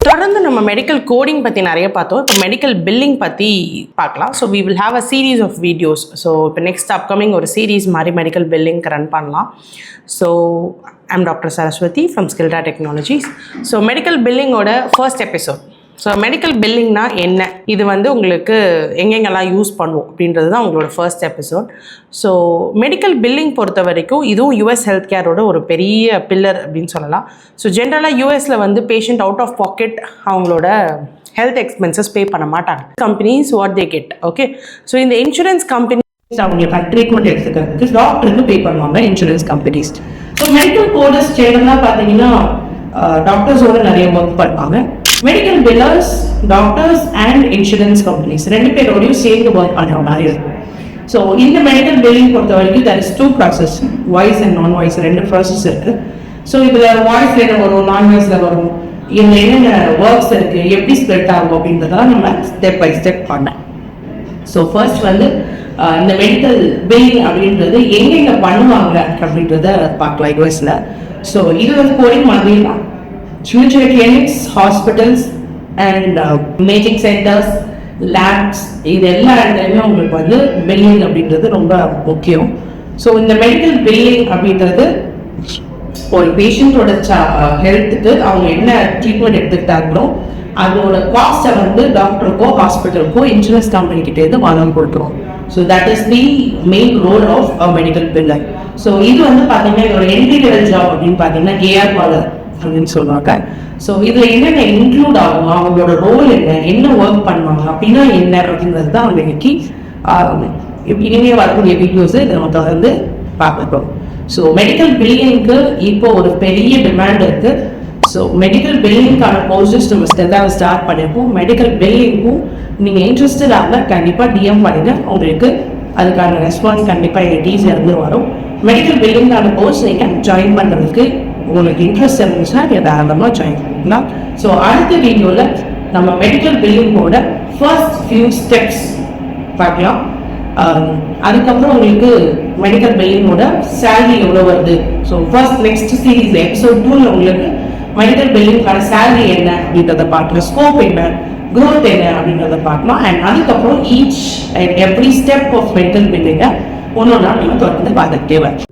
தொடர்ந்து நம்ம medical coding பற்றி நிறைய பார்த்தோம். இப்போ மெடிக்கல் பில்லிங் பற்றி பார்க்கலாம். So we will have a series of videos. So இப்போ நெக்ஸ்ட் அப்கமிங் ஒரு சீரீஸ் மாதிரி மெடிக்கல் பில்லிங்க்கு ரன் பண்ணலாம். So I'm doctor Saraswathi from Skillda technologies. So medical பில்லிங்கோட ஃபர்ஸ்ட் எபிசோட். ஸோ மெடிக்கல் பில்லிங்னா என்ன, இது வந்து உங்களுக்கு எங்கெங்கெல்லாம் யூஸ் பண்ணுவோம் அப்படின்றது தான் உங்களோட first episode. So medical billing பொறுத்த வரைக்கும் இதுவும் யூஎஸ் ஹெல்த் கேரோட ஒரு பெரிய பில்லர் அப்படின்னு சொல்லலாம். ஸோ ஜென்ரலாக யூஎஸில் வந்து பேஷண்ட் அவுட் ஆஃப் பாக்கெட் அவங்களோட ஹெல்த் எக்ஸ்பென்சஸ் பே பண்ண மாட்டாங்க. Companies what they get. Okay, so இந்த இன்சூரன்ஸ் கம்பெனி அவங்க ட்ரீட்மெண்ட் எடுத்துக்கிறதுக்கு டாக்டருக்கு பே பண்ணுவாங்க insurance companies. So medical coders ஜெனரலாக பார்த்தீங்கன்னா டாக்டர்ஸோட நிறைய ஒர்க் பண்ணுவாங்க. Medical billers, doctors and insurance companies ரெண்டு பேரோடையும் சேர்ந்து ஒர்க் பண்ணுற மாதிரி இருக்கும். ஸோ இந்த மெடிக்கல் பில்லிங் பொறுத்த வரைக்கும் there is two process, voice and நான் வாய்ஸ் ரெண்டு ப்ராசஸ் இருக்கு. ஸோ இதில் வாய்ஸில் என்ன வரும், நான் வாய்ஸில் வரும், இதில் என்னென்ன ஒர்க்ஸ் இருக்கு, எப்படி ஸ்ப்ரெட் ஆகும் அப்படின்றதெல்லாம் நம்ம ஸ்டெப் பை ஸ்டெப் பண்ணேன். ஸோ ஃபர்ஸ்ட் வந்து இந்த மெடிக்கல் பில்லிங் அப்படின்றது எங்கெங்க பண்ணுவாங்க அப்படின்றத பார்க்கலாம் யூஎஸ்ல. ஸோ இது வந்து கோடிங் மாதிரி தான். Future clinics, hospitals and imaging centers, labs, இது எல்லா இடத்துலையுமே உங்களுக்கு வந்து பில்லிங் அப்படின்றது ரொம்ப முக்கியம். ஸோ இந்த மெடிக்கல் பில்லிங் அப்படின்றது ஒரு பேஷண்ட்டோட ஹெல்த்துக்கு அவங்க என்ன ட்ரீட்மெண்ட் எடுத்துக்கிட்டாங்களோ அதோட காஸ்ட்டை வந்து டாக்டருக்கோ ஹாஸ்பிட்டலுக்கோ இன்சூரன்ஸ் கம்பெனி கிட்டேருந்து வாங்க கொடுக்குறோம். So that is the main role of medical biller. So இது வந்து பார்த்தீங்கன்னா இதோட என்ட்ரி லெவல் ஜாப் அப்படின்னு பார்த்தீங்கன்னா கேஆர் பாலர் அப்படின்னு சொல்லுவாங்க. ஸோ இதில் என்னென்ன இன்க்ளூட் ஆகும், அவங்களோட ரோல் என்ன ஒர்க் பண்ணுவாங்க அப்படின்னா என்ன அப்படின்றது தான் அவங்க இன்னைக்கு இனிமே வரக்கூடிய வீடியோஸ் இதை நம்ம தொடர்ந்து பார்க்கணும். ஸோ மெடிக்கல் பில்லிங்க்கு இப்போ ஒரு பெரிய டிமாண்ட் இருக்கு. ஸோ மெடிக்கல் பில்லிங்கான கோர்சஸ் நம்ம ஸ்டார்ட் பண்ணியிருக்கோம். மெடிக்கல் பில்லிங்க்கும் நீங்கள் இன்ட்ரெஸ்டட் ஆக கண்டிப்பாக டிஎம் பண்ணுங்க, உங்களுக்கு அதுக்கான ரெஸ்பான்ஸ் கண்டிப்பாக எங்கள் டீச்சர்லேருந்து வரும். மெடிக்கல் பில்லிங்கான கோர்ஸ் நீங்கள் ஜாயின் பண்ணுறதுக்கு உங்களுக்கு இன்ட்ரெஸ்ட் இருந்துச்சுன்னா தாராளமாக ஜாயின் பண்ணிக்கலாம். ஸோ அடுத்த வீடியோவில் நம்ம மெடிக்கல் பில்லிங்கோட ஃபர்ஸ்ட் ஃபியூ ஸ்டெப்ஸ் பார்க்கலாம். அதுக்கப்புறம் உங்களுக்கு மெடிக்கல் பில்லிங்கோட சேலரி எவ்வளோ வருது. So first next series episode 2ல உங்களுக்கு மெடிக்கல் பில்லிங்கான சேலரி என்ன அப்படின்றத பார்க்கலாம், ஸ்கோப் என்ன, க்ரோத் என்ன அப்படின்றத பார்க்கலாம். அண்ட் அதுக்கப்புறம் each and every step of medical பில்லிங்கை ஒன்று நம்ம தொடர்ந்து பார்த்துக்கிட்டே வரும்.